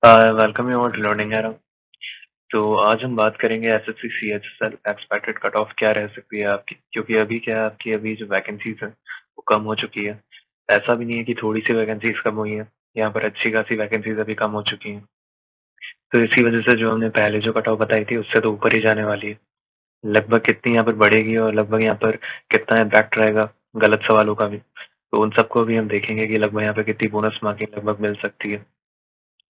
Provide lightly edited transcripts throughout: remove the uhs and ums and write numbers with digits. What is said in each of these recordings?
Welcome you all to Learning Era. तो आज हम बात करेंगे SSC CHSL expected cut off क्या रह सकती है आपकी, क्योंकि अभी क्या है, आपकी अभी जो वैकेंसीज है वो कम हो चुकी है। ऐसा भी नहीं है कि थोड़ी सी वैकेंसीज कम हुई है, यहाँ पर अच्छी खासी वैकेंसीज अभी कम हो चुकी हैं। तो इसी वजह से जो हमने पहले जो कट ऑफ बताई थी उससे तो ऊपर ही जाने वाली है। लगभग कितनी यहाँ पर बढ़ेगी और लगभग यहाँ पर कितना इम्पैक्ट रहेगा गलत सवालों का भी, तो उन सबको भी हम देखेंगे कि लगभग यहाँ पर कितनी बोनस मार्किंग लगभग मिल सकती है।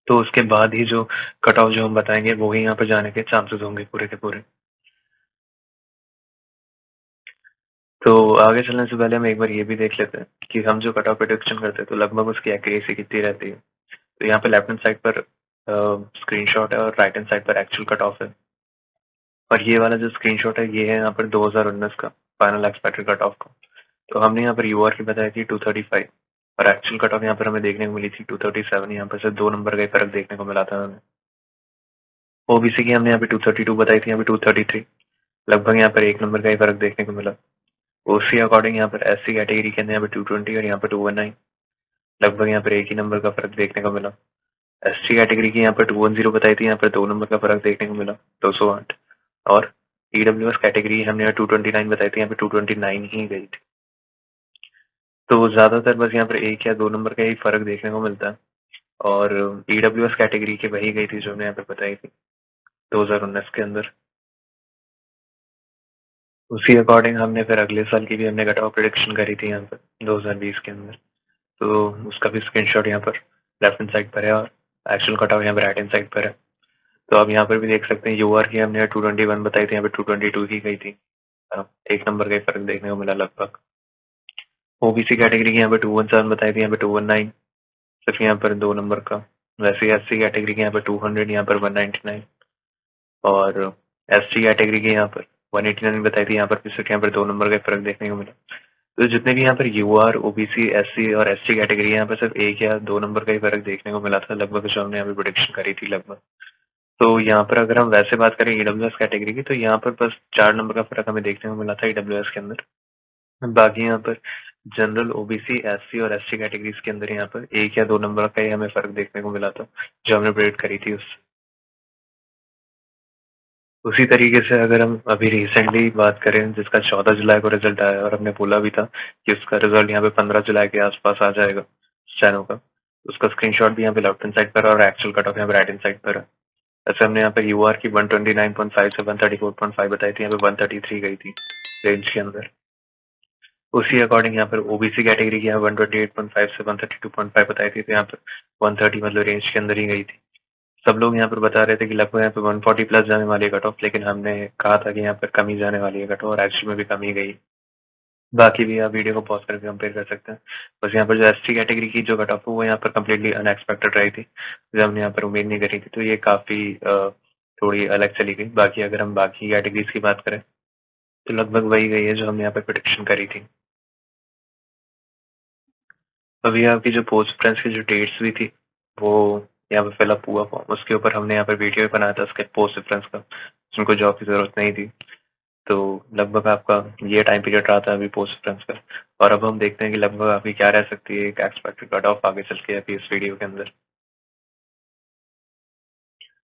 तो उसके बाद ही जो कट ऑफ जो हम बताएंगे वो ही यहाँ पे जाने के चांसेस होंगे पूरे के पूरे। तो आगे चलने से पहले हम एक बार ये भी देख लेते हैं कि हम जो कट ऑफ प्रेडिक्शन करते हैं तो लगभग उसकी एक्यूरेसी कितनी रहती है। तो यहाँ पे लेफ्ट हैंड साइड पर स्क्रीनशॉट है और राइट हैंड साइड पर एक्चुअल कट ऑफ है। और ये वाला जो स्क्रीनशॉट है ये है यहाँ पर 2019 का फाइनल एक्सपेक्टेड कट ऑफ का। तो हमने यहाँ पर यूआर की बताई थी 235 और एक्चुअल कट ऑफ यहाँ पर हमें देखने को मिली थी 237। यहाँ पर सिर्फ 2 नंबर का ही फर्क देखने को मिला था हमें। ओबीसी की हमने यहाँ पे 232 बताई थी, यहाँ पे 233, लगभग यहाँ पर 1 नंबर का ही फर्क देखने को मिला। ओसी अकॉर्डिंग यहाँ पर एससी कैटेगरी के अंदर यहाँ पे 220 और यहाँ पे 219, लगभग यहाँ पर एक ही नंबर का फर्क देखने को मिला। एसटी कैटेगरी की यहाँ पर 210 बताई थी, यहाँ पर 2 नंबर का फर्क देखने को मिला, 208। और ईडब्ल्यूएस कैटेगरी हमने यहाँ 229 बताई थी, यहाँ पे 229 ही गई थी। तो ज्यादातर बस यहाँ पर 1 या 2 नंबर का ही फर्क देखने को मिलता है। और ईडब्ल्यूएस कैटेगरी की वही गई थी जो हमने यहाँ पे बताई थी 2019 के अंदर। उसी अकॉर्डिंग हमने फिर अगले साल की भी हमने कट ऑफ प्रिडिक्शन करी थी यहाँ पर 2020 के अंदर। तो उसका भी स्क्रीनशॉट यहाँ पर लेफ्ट हैंड साइड पर है और एक्चुअल कट ऑफ यहाँ पर राइट हैंड साइड पर है। तो आप यहाँ पर भी देख सकते हैं यूआर की हमने 221 बताई थी, यहाँ पे 222 की गई थी। 1 नंबर का ही फर्क देखने को मिला लगभग। ओबीसी कैटेगरी की यहाँ पे 217 बताई थी, यहाँ पे 219, सिर्फ यहाँ पर 2 नंबर का। वैसे एससी कैटेगरी के यहाँ पर 200, यहाँ पर 199। और एसटी कैटेगरी के यहाँ पर 189 बताई थी, यहाँ पर भी सिर्फ यहाँ पर 2 नंबर का फर्क देखने को मिला। तो जितने भी यहाँ पर यूआर, ओबीसी, एससी और एसटी कैटेगरी है, यहाँ पर सिर्फ 1 या 2 नंबर का ही फर्क देखने को मिला था लगभग, जो हमने यहाँ पे प्रोडिक्शन करी थी लगभग। तो यहाँ पर अगर हम वैसे बात करें ईडब्ल्यूएस कैटेगरी की, तो यहाँ पर बस 4 नंबर का फर्क हमें देखने को मिला था ईडब्ल्यूएस के अंदर। बाकी यहाँ पर जनरल, ओबीसी, एससी और एसटी कैटेगरीज के अंदर यहाँ पर 1 या 2 नंबर का ही हमें फर्क देखने को मिला था, जो हमने प्रेडिक्ट करी थी उससे। उसी तरीके से अगर हम अभी रिसेंटली बात करें, जिसका 14 जुलाई को रिजल्ट आया और हमने बोला भी था कि उसका रिजल्ट यहाँ पे 15 जुलाई के आसपास आ जाएगा चैनल का, उसका स्क्रीनशॉट भी यहाँ पे लेफ्ट हैंड साइड पर और एक्चुअल कट ऑफ यहाँ पे राइट हैंड साइड पर है। ऐसे हमने यहाँ पे यूआर की 129.5 से 134.5 बताई थी, यहाँ पे 133 गई थी रेंज के अंदर। उसी अकॉर्डिंग यहाँ पर ओबीसी कैटेगरी की यहाँ 128.5 से 132.5 बताई थी, तो यहाँ पर 130 मतलब रेंज के अंदर ही गई थी। सब लोग यहाँ पर बता रहे थे कि लगभग यहाँ पे 140 प्लस जाने वाली है कट ऑफ, लेकिन हमने कहा था कि यहाँ पर कम ही जाने वाली है कट ऑफ और एक्चुअल में भी कम ही गई। बाकी भी आप वीडियो को पॉज करके कंपेयर कर सकते हैं। बस यहाँ पर जो एसटी कैटेगरी की जो कट ऑफ है वो यहाँ पर कम्प्लीटली अनएक्सपेक्टेड रही थी, जो हमने यहाँ पर उम्मीद नहीं करी थी, तो ये काफी थोड़ी अलग चली गई। बाकी अगर हम बाकी कैटेगरीज की बात करें तो लगभग वही गई है जो हमने यहाँ पर प्रिडिक्शन करी थी। अभी आपकी जो पोस्ट प्रेफरेंस की जो डेट्स हुई थी वो यहाँ पे फिलअप हुआ फॉर्म, उसके ऊपर हमने यहाँ पर वीडियो भी बनाया था उसके पोस्ट प्रेफरेंस का, जिनको जॉब की जरूरत नहीं थी। तो लगभग आपका ये टाइम पीरियड रहा था अभी पोस्ट प्रेफरेंस का। और अब हम देखते हैं कि लगभग आपकी क्या रह सकती है एक एक्सपेक्टेड कट ऑफ आगे चल के अभी इस वीडियो के अंदर।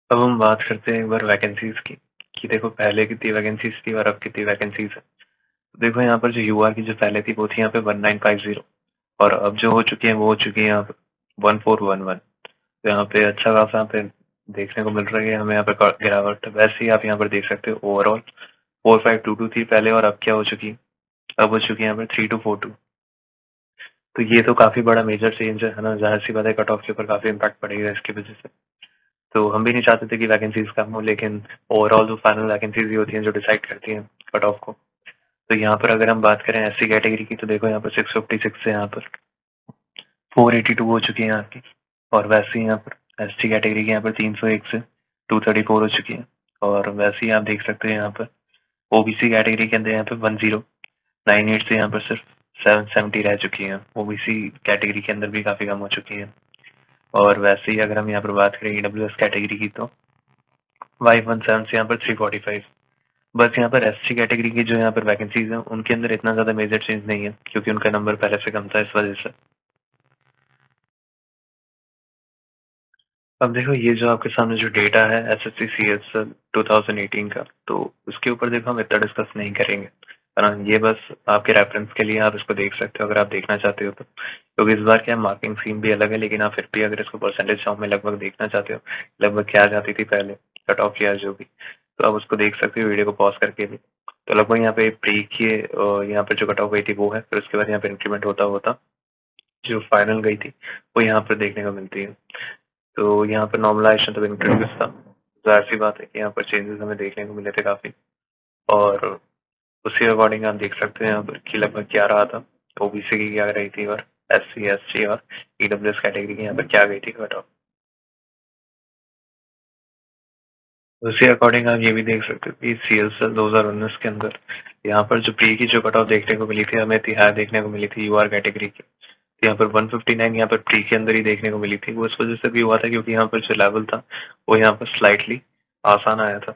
अब हम बात करते हैं एक बार वैकेंसीज की, कि देखो पहले कितनी वैकेंसीज थी और अब कितनी वैकेंसीज है। तो देखो यहाँ पर जो यूआर की जो पहले थी वो थी यहाँ पे 1950, और अब जो हो चुकी है वो हो चुकी है यहाँ पे 1411। तो यहाँ पे अच्छा खासा यहाँ पे देखने को मिल रही है हमें यहाँ पे गिरावट। वैसे ही आप यहाँ पर देख सकते हो ओवरऑल 4522 थी पहले, और अब क्या हो चुकी है, अब हो चुकी है यहाँ पे 3242। तो ये तो काफी बड़ा मेजर चेंज है ना, जाहिर सी बात है कट ऑफ के ऊपर काफी इम्पैक्ट पड़ेगा इसकी वजह से। तो हम भी नहीं चाहते थे कि वैकेंसीज कम हो, लेकिन ओवरऑल जो फाइनल वैकेंसीज ही होती हैं जो डिसाइड करती हैं कट ऑफ को। तो यहाँ पर अगर हम बात करें एससी कैटेगरी की, तो देखो यहाँ पर 656 से यहाँ पर 482 हो चुकी है यहाँ की। और वैसे ही यहाँ पर एसटी कैटेगरी की यहाँ पर 301 से 234 हो चुकी है। और वैसे ही आप देख सकते हैं यहाँ पर ओबीसी कैटेगरी के अंदर यहाँ पे 1098 से यहाँ पर सिर्फ 770 रह चुकी है। ओबीसी कैटेगरी के अंदर भी काफी कम हो चुकी है। और वैसे ही अगर हम यहाँ पर बात करें ईडब्ल्यूएस कैटेगरी की, तो 517 से यहाँ पर 345। बस यहाँ पर एससी कैटेगरी की जो यहाँ पर वैकेंसीज है उनके अंदर इतना ज्यादा मेजर चेंज नहीं है, क्योंकि उनका नंबर पहले से कम था इस वजह से। अब देखो ये जो आपके सामने जो डेटा है एसएससी सीएसएल 2018 का, तो उसके ऊपर देखो हम इतना डिस्कस नहीं करेंगे, है ना? ये बस आपके रेफरेंस के लिए आप इसको देख सकते हो अगर आप देखना चाहते हो तो, क्योंकि इस बार क्या मार्किंग स्कीम भी अलग है, लेकिन आप फिर भी अगर इसको परसेंटेज फॉर्म में लगभग देखना चाहते हो, लगभग क्या जाती थी पहले कट ऑफ या जो भी, तो आप उसको देख सकते हो वीडियो को पॉज करके भी। तो लगभग यहाँ पे प्री की यहाँ पे जो कट ऑफ गई थी वो है, फिर उसके बाद यहाँ पे इंक्रीमेंट होता होता जो फाइनल गई थी वो यहाँ पर देखने को मिलती है। तो यहाँ पर नॉर्मलाइजेशन तो इंट्रोड्यूस था, जाहिर सी बात है कि यहाँ पर चेंजेस हमें देखने को मिले थे काफी, और उसी अकॉर्डिंग आप देख सकते हैं यहाँ पर कि लगभग क्या रहा था, ओबीसी की क्या रही थी और एससी एसटी और ईडब्ल्यूएस कैटेगरी की यहाँ पर क्या गई थी कट ऑफ। उसी अकॉर्डिंग आप ये भी देख सकते हो कि सीएसएल 2019 के अंदर यहाँ पर जो प्री की जो कट ऑफ देखने को मिली थी हमें तिहाड़ देखने को मिली थी यूआर कैटेगरी की, यहाँ पर 159 यहाँ पर प्री के अंदर ही देखने को मिली थी। वो इस वजह से भी हुआ था क्योंकि यहाँ पर जो लेवल था वो यहाँ पर स्लाइटली आसान आया था,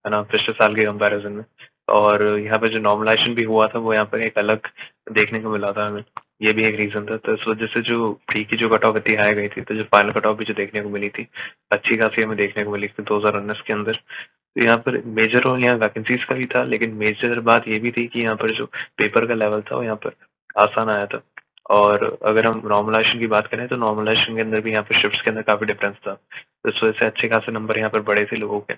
है ना, पिछले साल के कंपैरिजन में। और यहाँ पे जो नॉर्मलाइजेशन भी हुआ था वो यहाँ पर एक अलग देखने को मिला था हमें, ये भी एक रीजन था। तो इस वजह से जो प्री की जो कट ऑफ इतनी हाई गई थी, तो जो फाइनल कट ऑफ भी जो देखने को मिली थी अच्छी खासी हमें देखने को मिली थी 2019 के अंदर। तो यहाँ पर मेजर रोल यहाँ वैकेंसीज का भी था, लेकिन मेजर बात ये भी थी कि यहाँ पर जो पेपर का लेवल था वो यहाँ पर आसान आया था। और अगर हम नॉर्मलाइजेशन की बात करें तो नॉर्मलाइजेशन के अंदर भी यहाँ पर शिफ्ट्स के अंदर काफी डिफरेंस था, तो इस वजह से अच्छे खासे नंबर यहाँ पर बड़े थे लोगों के।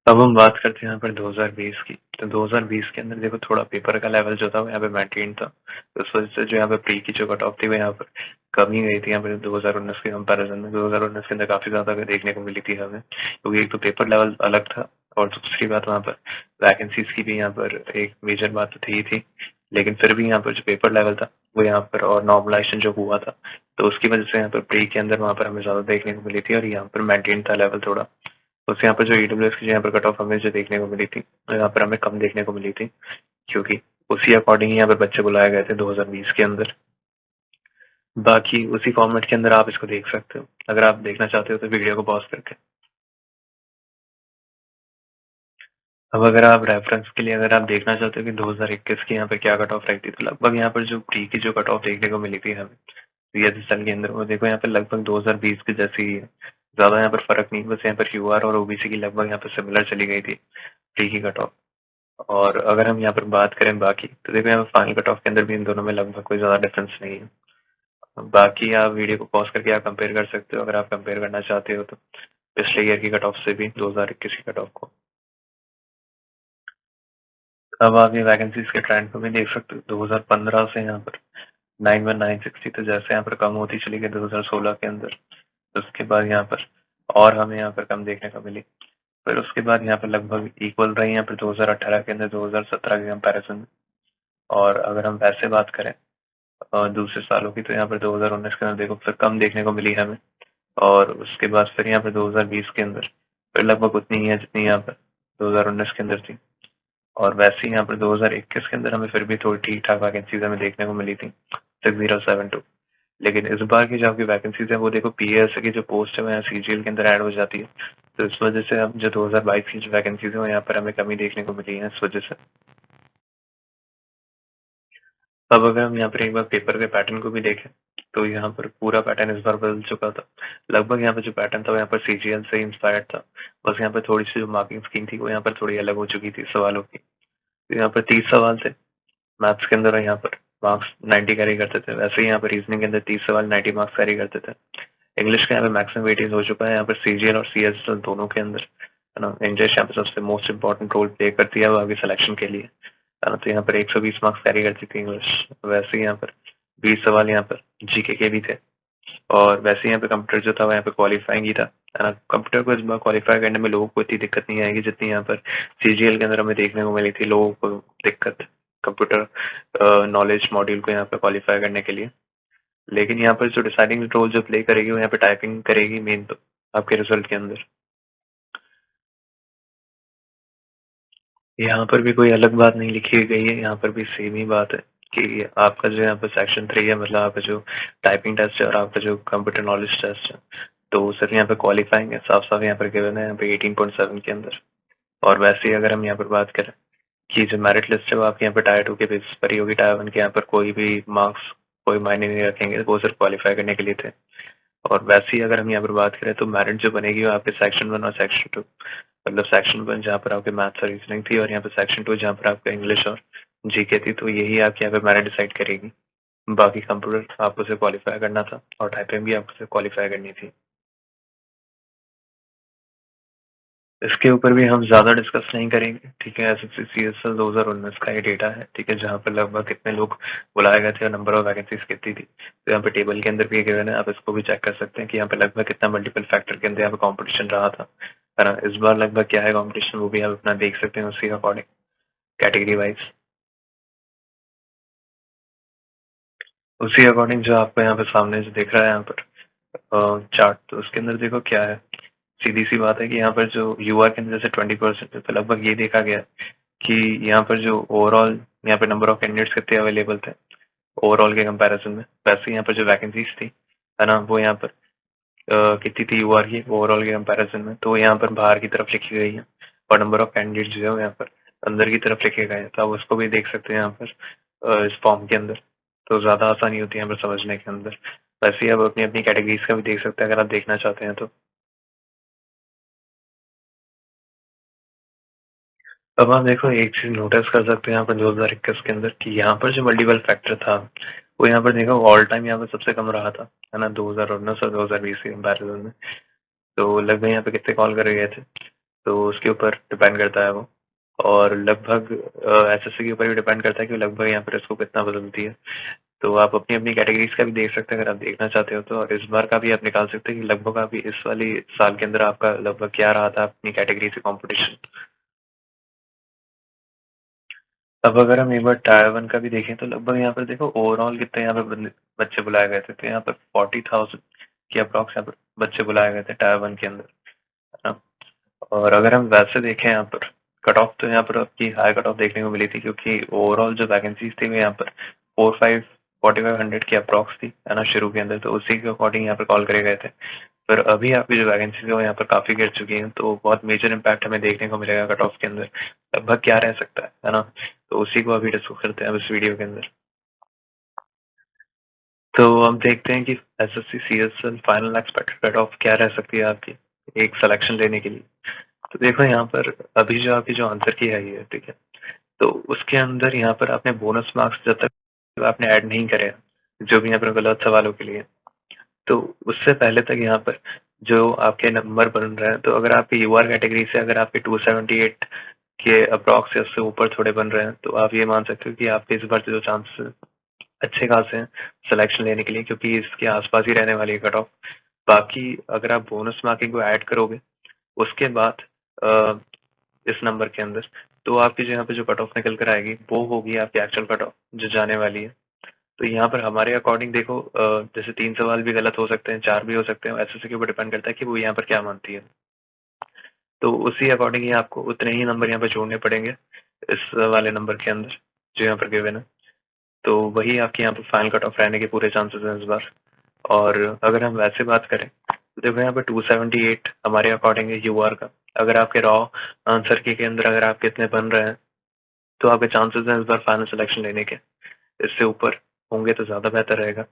अब हम बात करते हैं यहाँ पर 2020 की। तो 2020 के अंदर देखो थोड़ा पेपर का लेवल जो था वो यहाँ पे मेंटेन था, तो उस वजह से जो यहाँ पे प्री की जो कट ऑफ थी वो यहाँ पर कमी गई थी यहाँ पर 2019 के कंपैरिजन में। 2019 के अंदर काफी ज्यादा देखने को मिली थी हमें, क्योंकि एक तो पेपर लेवल अलग था और दूसरी बात वहाँ पर वैकेंसीज की भी यहाँ पर एक मेजर बात तो थी, लेकिन फिर भी यहाँ पर जो पेपर लेवल था वो यहाँ पर और नॉर्मलाइजेशन जो हुआ था तो उसकी वजह से यहाँ पर प्री के अंदर वहाँ पर हमें ज्यादा देखने को मिली थी और यहाँ पर मेंटेन था लेवल थोड़ा। उससे यहाँ पर जो ईडब्ल्यूएस की यहाँ पर कट ऑफ हमें जो देखने को मिली थी यहाँ पर हमें कम देखने को मिली थी, क्योंकि उसी अकॉर्डिंग यहाँ पर बच्चे बुलाए गए थे 2020 के अंदर। बाकी उसी फॉर्मेट के अंदर आप इसको देख सकते हो, अगर आप देखना चाहते हो तो वीडियो को पॉज करके। अब अगर आप रेफरेंस के लिए अगर आप देखना चाहते हो कि 2021 की यहाँ पे क्या कट ऑफ रही थी, तो लगभग यहाँ पर जो प्री की जो कट ऑफ देखने को मिली थी हमें सीएसएल के अंदर, वो देखो यहाँ पे लगभग 2020 की जैसी ही है, ज्यादा यहाँ पर फर्क नहीं, बस यहाँ पर यूआर और ओबीसी की लगभग यहाँ पर सिमिलर चली गई थी प्री की कट ऑफ। और अगर हम यहाँ पर बात करें बाकी, तो देखो यहाँ पे फाइनल कट ऑफ के अंदर भी इन दोनों में लगभग कोई ज्यादा डिफरेंस नहीं है। बाकी आप वीडियो को पॉज करके आप कंपेयर कर सकते हो अगर आप कंपेयर करना चाहते हो तो पिछले ईयर की कट ऑफ से भी 2021 की कट ऑफ को। अब आप ये वैकेंसीज के ट्रेंड को भी देख सकते हो, 2015 से यहाँ पर 91960, तो जैसे यहाँ पर कम होती चली गई 2016 के अंदर, तो उसके बाद यहाँ पर और हमें यहाँ पर कम देखने को मिली, फिर उसके बाद यहाँ पर लगभग इक्वल रही यहाँ पर 2018 के अंदर 2017 के कंपैरिजन में। और अगर हम वैसे बात करें दूसरे सालों की, तो यहाँ पर 2019 के अंदर देखो फिर कम देखने को मिली हमें, और उसके बाद फिर यहाँ पर 2020 के अंदर फिर लगभग उतनी ही है जितनी यहाँ पर 2019 के अंदर थी। और वैसे ही यहाँ पर 2021 के अंदर हमें फिर भी थोड़ी ठीक ठाक वैकेंसीज हमें देखने को मिली थी 6072। लेकिन इस बार की जो आपकी वैकेंसीज है वो देखो पीएस की जो पोस्ट है वो यहाँ सीजीएल के अंदर ऐड हो जाती है, तो इस वजह से अब जो 2022 की जो वैकेंसीज है वो यहाँ पर हमें कमी देखने को मिली है इस वजह से। अब अगर हम यहाँ पर एक बार पेपर के पैटर्न को भी देखें, तो यहाँ पर पूरा पैटर्न इस बार बदल चुका था। लगभग यहाँ पर जो पैटर्न था वो यहाँ पर सीजीएल से इंस्पायर्ड था, बस यहाँ पर थोड़ी सी जो मार्किंग स्कीम थी वो यहाँ पर थोड़ी अलग हो चुकी थी सवालों की। तो यहाँ पर 30 सवाल थे मैथ्स के अंदर, यहाँ पर मार्क्स 90 कैरी करते थे, वैसे ही यहाँ पर रीजनिंग के अंदर 30 सवाल 90 मार्क्स कैरी करते थे। इंग्लिश का यहाँ पे मैक्सिमम वेटेज हो चुका है यहाँ पर सीजीएल और सीएस दोनों के अंदर, है ना। इंग्लिश यहाँ पे सबसे मोस्ट इंपॉर्टेंट रोल प्ले करती है वो आगे सिलेक्शन के लिए, है ना। तो यहाँ पर 120 मार्क्स कैरी करती थी इंग्लिश, वैसे ही यहाँ पर 20 सवाल यहाँ पर जीके के भी थे। और वैसे यहाँ पे कंप्यूटर जो था वो यहाँ पे क्वालिफाइंग ही था, है ना। कंप्यूटर को इस बार क्वालिफाई करने में लोगों को इतनी दिक्कत नहीं आएगी जितनी यहाँ पर सीजीएल के अंदर हमें देखने को मिली थी लोगों को दिक्कत, कंप्यूटर नॉलेज मॉड्यूल को यहाँ पे क्वालिफाई करने के लिए। लेकिन यहाँ पर जो डिसाइडिंग रोल जो प्ले करेगी वो यहाँ पे टाइपिंग करेगी मेन, तो आपके रिजल्ट के अंदर यहाँ पर भी कोई अलग बात नहीं लिखी गई है, यहाँ पर भी सेम ही बात है कि आपका जो यहाँ पर सेक्शन 3 है, मतलब आपका जो टाइपिंग टेस्ट है और आपका जो कंप्यूटर नॉलेज टेस्ट है, तो सिर्फ यहाँ पे क्वालिफाइंग है, साफ साफ यहाँ पर गिवन है यहाँ पे 18.7 के अंदर। और वैसे ही अगर हम यहाँ पर बात करें कि जो मेरिट लिस्ट है वो आपके यहाँ पे टायर 2 के बेसिस पर ही होगी, टायर 1 के यहाँ पर कोई भी मार्क्स कोई मायने नहीं रखेंगे, वो सिर्फ क्वालिफाई करने के लिए थे। और वैसे ही अगर हम यहाँ पर बात करें तो मेरिट जो बनेगी वो आपके सेक्शन 1 और सेक्शन 2, मतलब सेक्शन 1 जहाँ पर आपके मैथ्स और रीजनिंग थी, और यहाँ पे सेक्शन 2 जहाँ पर आपका इंग्लिश और जीके थी, तो यही आपके यहाँ पे मेरिट डिसाइड करेगी। बाकी कंप्यूटर आपको सिर्फ क्वालिफाई करना था और टाइपिंग भी आपको सिर्फ क्वालिफाई करनी थी। इसके ऊपर भी हम ज्यादा डिस्कस नहीं करेंगे, ठीक है। एसएससी सीएसएल 2019 का ये डेटा है, ठीक है, जहाँ पर लगभग कितने लोग बुलाए गए थे और नंबर ऑफ वैकेंसीज कितनी थी। तो यहाँ पे टेबल के अंदर भी गिवन है, आप इसको भी चेक कर सकते हैं कि यहाँ पे लगभग कितना मल्टीपल फैक्टर के अंदर यहाँ पे कॉम्पिटिशन रहा था, है ना। इस बार लगभग क्या है कॉम्पिटिशन, वो भी आप अपना देख सकते हैं उसी अकॉर्डिंग कैटेगरी वाइज। उसी अकॉर्डिंग जो आपको यहाँ पे सामने जो दिख रहा है यहाँ पर चार्ट, तो उसके अंदर देखो क्या है। सीधी सी बात है कि यहाँ पर जो युवा के अंदर से 20% तो लगभग ये देखा गया कि यहाँ पर जो ओवरऑल यहाँ पे नंबर ऑफ कैंडिडेट्स कितने अवेलेबल थे ओवरऑल के कंपैरिजन में, वैसे यहाँ पर जो वैकेंसीज थी, है ना, वो यहाँ पर कितनी थी यूआर की ओवरऑल के कंपैरिजन में, तो यहाँ पर बाहर की तरफ लिखी गई है। और नंबर ऑफ कैंडिडेट जो है वो यहाँ पर अंदर की तरफ लिखे गए हैं, तो आप उसको भी देख सकते हैं यहाँ पर इस फॉर्म के अंदर। तो ज्यादा आसानी होती है यहाँ पर समझने के अंदर। वैसे ही आप अपनी अपनी कैटेगरीज का भी देख सकते हैं अगर आप देखना चाहते हैं तो। अब आप देखो एक चीज नोटिस कर सकते हैं यहाँ पर 2021 के अंदर कि यहाँ पर जो मल्टीपल फैक्टर था वो यहाँ पर देखो ऑल टाइम यहाँ पर सबसे कम रहा था, है ना, 2019 और 2020 के कंपैरिजन में। तो लगभग यहाँ पे कितने कॉल करे गए थे, तो उसके ऊपर डिपेंड करता है वो। और लगभग एसएससी के ऊपर भी डिपेंड करता है कि लगभग यहाँ पर इसको कितना बदलती है। तो आप अपनी अपनी कैटेगरीज का भी देख सकते हैं अगर आप देखना चाहते हो तो, और इस बार का भी आप निकाल सकते हैं कि लगभग अभी इस वाली साल के अंदर आपका लगभग क्या रहा था अपनी कैटेगरी से कॉम्पिटिशन। अब अगर हम एक बार टायर 1 का भी देखें तो लगभग यहाँ पर देखो ओवरऑल कितने यहाँ पे बच्चे बुलाए गए थे, तो यहाँ पर 40,000 के अप्रॉक्स यहाँ पर बच्चे बुलाए गए थे टायर 1 के अंदर, है ना। और अगर हम वैसे देखें यहाँ पर कट ऑफ, तो यहाँ पर आपकी हाई कट ऑफ देखने को मिली थी, क्योंकि ओवरऑल जो वैकेंसीज थी वो यहाँ पर 4500 की अप्रॉक्स थी, है ना, शुरू के अंदर। तो उसी के अकॉर्डिंग यहाँ पर कॉल करे गए थे। पर अभी आपकी जो वैकेंसी है वो यहाँ पर काफी गिर चुकी है, तो बहुत मेजर इम्पैक्ट हमें देखने को मिलेगा कट ऑफ के अंदर। लगभग क्या रह सकता है ना, तो उसी को अभी डिस्कस करते हैं अब इस वीडियो के अंदर। तो हम देखते हैं कि SSC CSL final expected cut off क्या रह सकती है आपकी एक सिलेक्शन लेने के लिए। तो देखो यहाँ पर अभी जो आपकी जो आंसर की है ये, ठीक है, तो उसके अंदर यहाँ पर आपने बोनस मार्क्स जब तक आपने ऐड नहीं करे, जो भी यहाँ पर गलत सवालों के लिए, तो उससे पहले तक यहाँ पर जो आपके नंबर बन रहे हैं, तो अगर आपके यूआर कैटेगरी से अगर आपके 278 के अप्रॉक्स या उससे ऊपर थोड़े बन रहे हैं, तो आप ये मान सकते हो कि आपके इस बार जो चांसेस अच्छे खासे हैं सिलेक्शन लेने के लिए, क्योंकि इसके आसपास ही रहने वाली है कट ऑफ। बाकी अगर आप बोनस मार्किंग को ऐड करोगे उसके बाद इस नंबर के अंदर, तो आपकी जो यहाँ पे जो कट ऑफ निकल कर आएगी वो होगी आपकी एक्चुअल कट ऑफ जो जाने वाली है। तो यहाँ पर हमारे अकॉर्डिंग देखो जैसे 3 सवाल भी गलत हो सकते हैं, 4 भी हो सकते हैं, एसएससी के ऊपर डिपेंड करता है कि वो यहाँ पर क्या मानती है। तो उसी अकॉर्डिंग ही आपको उतने ही नंबर यहाँ पे जोड़ने पड़ेंगे इस वाले नंबर के अंदर जो यहाँ पर गिवन है। तो वही आपके यहाँ पर फाइनल कट ऑफ रहने के पूरे चांसेस हैं इस बार। और अगर हम वैसे बात करें तो देखो यहाँ पे 278 हमारे अकॉर्डिंग है यूआर का। अगर आपके रॉ आंसर के अंदर अगर आप कितने बन रहे हैं, तो आपके चांसेस हैं इस बार फाइनल सिलेक्शन लेने के इससे ऊपर होंगे तो ज्यादा बेहतर रहेगा।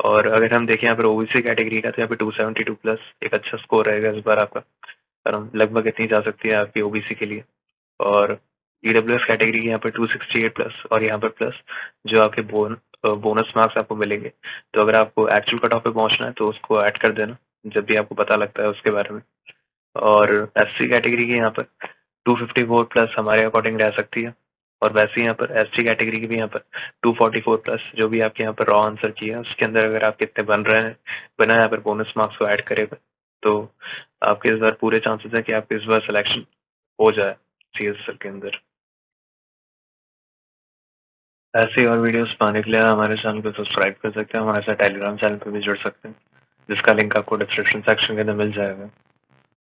और अगर हम देखें यहाँ पर ओबीसी कैटेगरी का, तो यहाँ पे 272 प्लस एक अच्छा स्कोर रहेगा इस बार आपका, कारण लगभग इतनी जा सकती है आपकी ओबीसी के लिए। और ईडब्ल्यूएस कैटेगरी के यहाँ पे 268 प्लस, और यहाँ पर प्लस जो आपके बोनस मार्क्स आपको मिलेंगे। तो अगर आपको एक्चुअल कट ऑफ पे पहुंचना है तो उसको ऐड कर देना जब भी आपको पता लगता है उसके बारे में। और एससी कैटेगरी के यहाँ पर 254 प्लस हमारे अकॉर्डिंग रह सकती है। और वैसे यहाँ पर एसटी कैटेगरी की भी यहाँ पर 244 प्लस जो भी आपके यहाँ पर रॉ आंसर किया उसके अंदर अगर आप कितने बन रहे हैं, बना यहाँ पर बोनस मार्क्स को ऐड करेगा, तो आपके इस बार पूरे चांसेस है कि आपके इस बार सिलेक्शन हो जाए सीएसएल के अंदर। ऐसे और वीडियोस पाने के लिए हमारे चैनल को सब्सक्राइब कर सकते हैं, हमारे साथ टेलीग्राम चैनल पर भी जुड़ सकते हैं, जिसका लिंक आपको डिस्क्रिप्शन सेक्शन के अंदर मिल जाएगा।